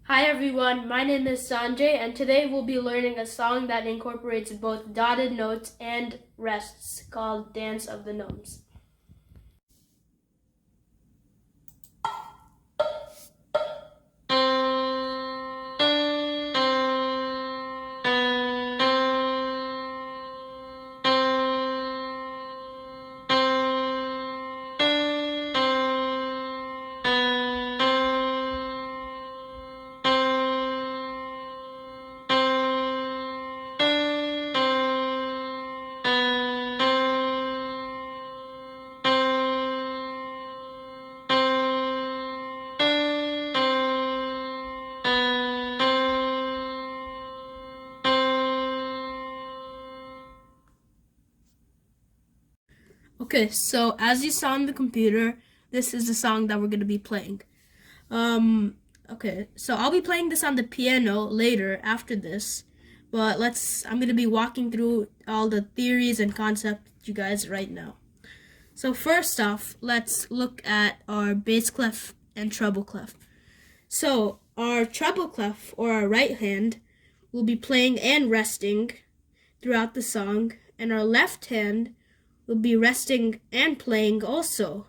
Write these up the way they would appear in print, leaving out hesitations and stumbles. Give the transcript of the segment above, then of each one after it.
Hi everyone, my name is Sanjay and today we'll be learning a song that incorporates both dotted notes and rests called Dance of the Gnomes. Okay, so as you saw on the computer, this is the song that we're going to be playing. Okay, so I'll be playing this on the piano later after this, but I'm going to be walking through all the theories and concepts with you guys right now. So first off, let's look at our bass clef and treble clef. So our treble clef, or our right hand, will be playing and resting throughout the song, and our left hand will be resting and playing also,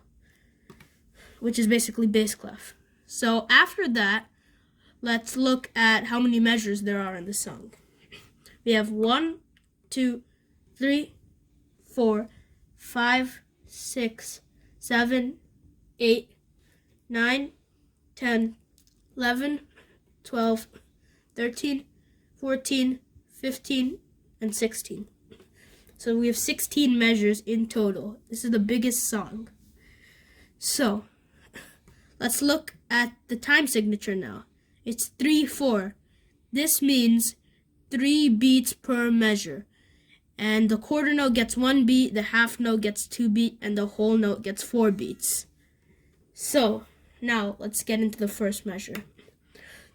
which is basically bass clef. So after that, let's look at how many measures there are in the song. We have 1, 2, 3, 4, 5, 6, 7, 8, 9, 10, 11, 12, 13, 14, 15, and 16. So we have 16 measures in total. This is the biggest song. So let's look at the time signature now. It's 3/4. This means 3 beats per measure. And the quarter note gets 1 beat, the half note gets 2 beats, and the whole note gets 4 beats. So now let's get into the first measure.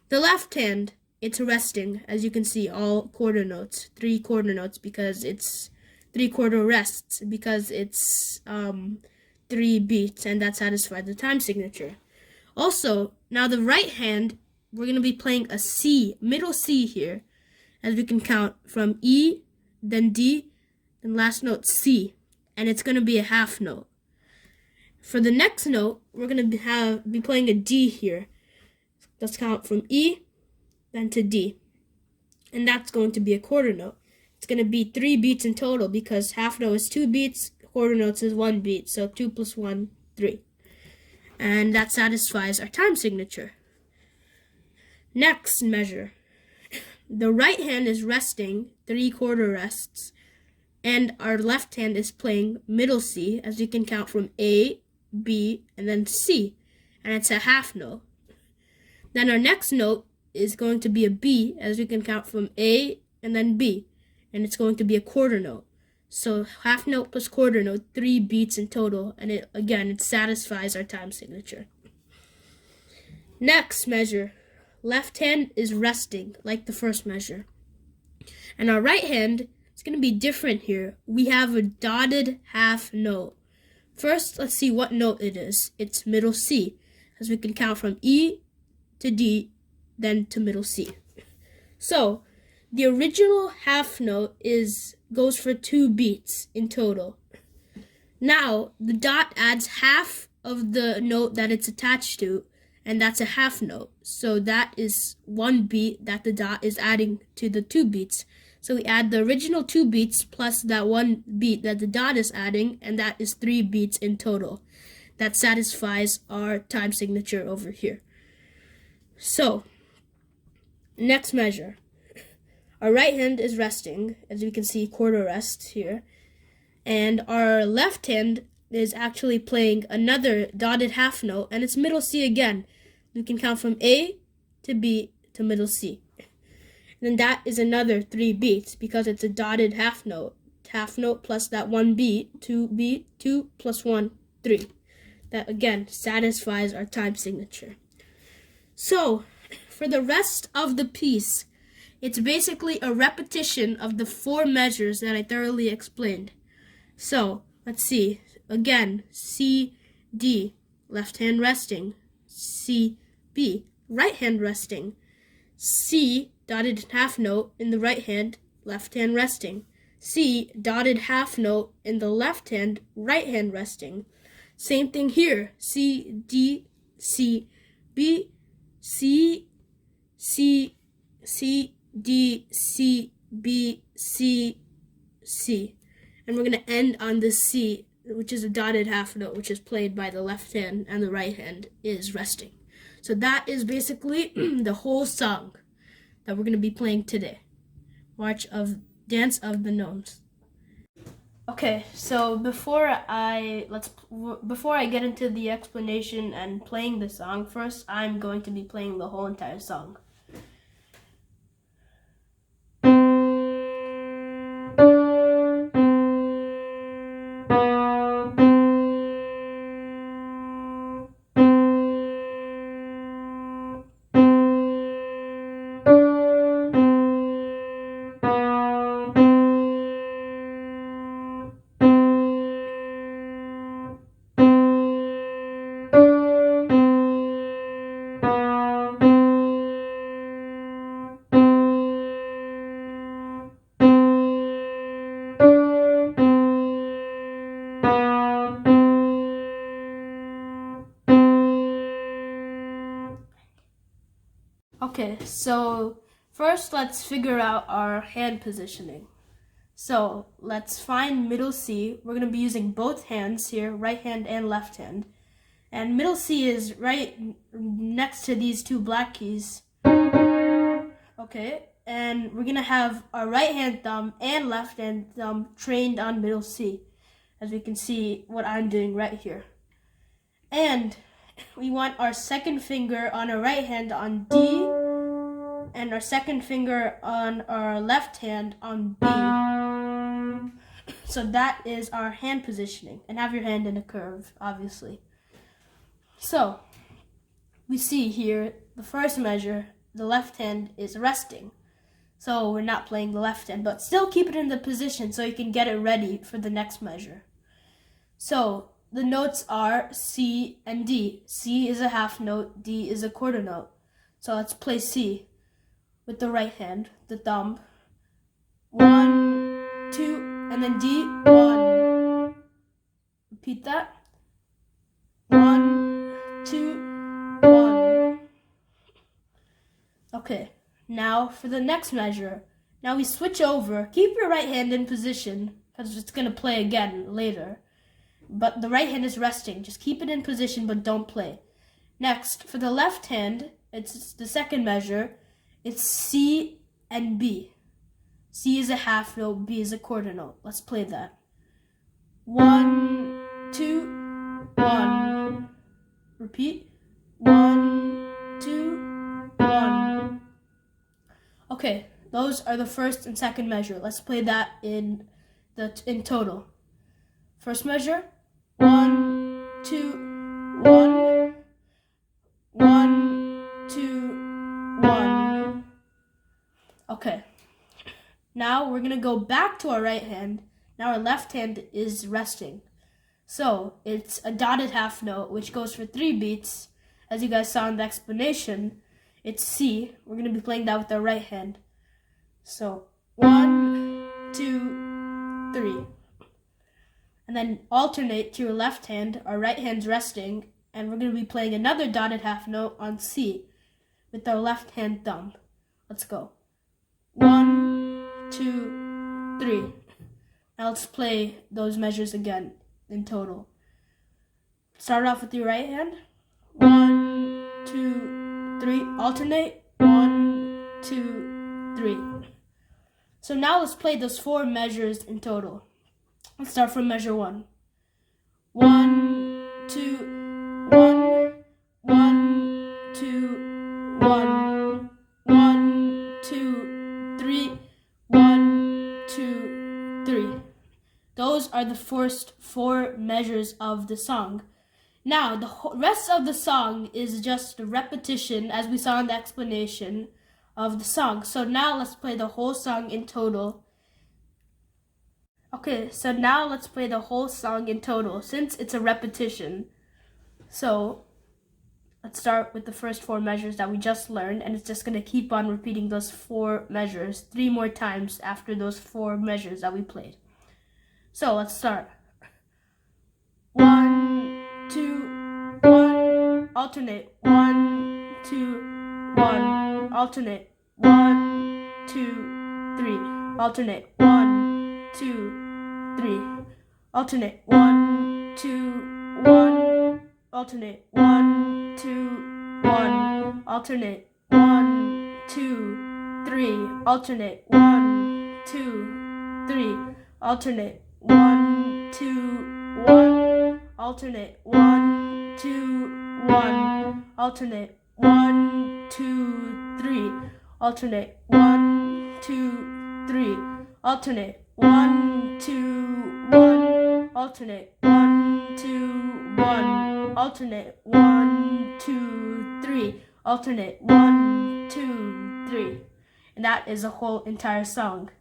The left hand, it's resting, as you can see, all quarter notes, 3 quarter notes, because it's 3/4 rests, because it's 3 beats, and that satisfies the time signature. Also, now the right hand, we're going to be playing a C, middle C here, as we can count from E, then D, then last note C, and it's going to be a half note. For the next note, we're going to be playing a D here. Let's count from E, then to D, and that's going to be a quarter note. It's going to be 3 beats in total, because half note is 2 beats, quarter notes is 1 beat, so 2 plus 1, 3. And that satisfies our time signature. Next measure. The right hand is resting, 3/4 rests, and our left hand is playing middle C, as you can count from A, B, and then C, and it's a half note. Then our next note is going to be a B, as we can count from A and then B, and it's going to be a quarter note. So half note plus quarter note, 3 beats in total, and it satisfies our time signature. Next measure. Left hand is resting, like the first measure. And our right hand is going to be different here. We have a dotted half note. First, let's see what note it is. It's middle C, as we can count from E to D, then to middle C. So the original half note goes for 2 beats in total. Now the dot adds half of the note that it's attached to, and that's a half note. So that is 1 beat that the dot is adding to the 2 beats. So we add the original 2 beats plus that 1 beat that the dot is adding, and that is 3 beats in total. That satisfies our time signature over here. So next measure. Our right hand is resting, as we can see, quarter rests here. And our left hand is actually playing another dotted half note, and it's middle C again. We can count from A to B to middle C. And then that is another 3 beats, because it's a dotted half note. Half note plus that 1 beat, 2 beat, 2 plus 1, 3. That again satisfies our time signature. So for the rest of the piece, it's basically a repetition of the 4 measures that I thoroughly explained. So let's see. Again, C, D, left hand resting. C, B, right hand resting. C dotted half note in the right hand, left hand resting. C dotted half note in the left hand, right hand resting. Same thing here. C, D, C, B, C, C, C, D, C, B, C, C. And we're going to end on the C, which is a dotted half note, which is played by the left hand, and the right hand is resting. So that is basically the whole song that we're going to be playing today. Dance of the Gnomes. Okay, so before I get into the explanation and playing the song, first I'm going to be playing the whole entire song. Okay, so first let's figure out our hand positioning. So let's find middle C. We're going to be using both hands here, right hand and left hand. And middle C is right next to these two black keys. Okay, and we're going to have our right hand thumb and left hand thumb trained on middle C, as we can see what I'm doing right here. And we want our second finger on our right hand on D, and our second finger on our left hand on B. So that is our hand positioning. And have your hand in a curve, obviously. So, we see here, the first measure, the left hand is resting. So we're not playing the left hand, but still keep it in the position so you can get it ready for the next measure. So, the notes are C and D. C is a half note, D is a quarter note. So let's play C with the right hand, the thumb. 1, 2, and then D, 1. Repeat that. 1, 2, 1. Okay, now for the next measure. Now we switch over. Keep your right hand in position, because it's going to play again later. But the right hand is resting. Just keep it in position, but don't play. Next, for the left hand, it's the second measure. It's C and B. C is a half note, B is a quarter note. Let's play that. 1, 2, 1. Repeat. 1, 2, 1. Okay, those are the first and second measure. Let's play that in total. First measure. 1, 2, 1. 1, 2, 1. Okay. Now we're going to go back to our right hand. Now our left hand is resting. So it's a dotted half note, which goes for 3 beats. As you guys saw in the explanation, it's C. We're going to be playing that with our right hand. So 1, 2, 3. And then alternate to your left hand. Our right hand's resting. And we're going to be playing another dotted half note on C with our left hand thumb. Let's go. 1, 2, 3. Now let's play those measures again in total. Start off with your right hand. 1, 2, 3. Alternate. 1, 2, 3. So now let's play those 4 measures in total. Let's start from measure 1. 1, 2, 1. 1, 2, 1. 1, 2, 3. 1, 2, 3. Those are the first 4 measures of the song. Now, the rest of the song is just a repetition, as we saw in the explanation of the song. So now let's play the whole song in total. Okay, so now let's play the whole song in total, since it's a repetition. So, let's start with the first 4 measures that we just learned, and it's just going to keep on repeating those 4 measures 3 more times after those 4 measures that we played. So let's start. 1, 2, 1, alternate. 1, 2, 1, alternate. 1, 2, 3, alternate. 1, 2, 3, alternate. 1, 2, 1, alternate. 1, 2, 1, alternate. 1, 2, 3, alternate. 1, 2, 3, alternate. 1, 2, 1, alternate. 1, 2, 1, alternate. 1, 2, 3, alternate. 1, 2, 3, alternate. 1, 2, 1, alternate. 1, 2, 1, alternate. 1, 2, 3, alternate. 1, 2, 3. And that is a whole entire song.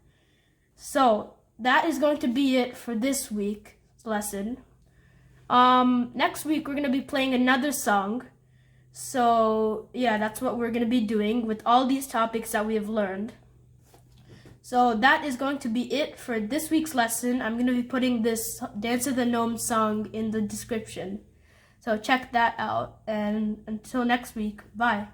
So that is going to be it for this week's lesson. Next week we're going to be playing another song. So yeah, that's what we're going to be doing with all these topics that we have learned. So that is going to be it for this week's lesson. I'm going to be putting this Dance of the Gnomes song in the description. So check that out, and until next week, bye.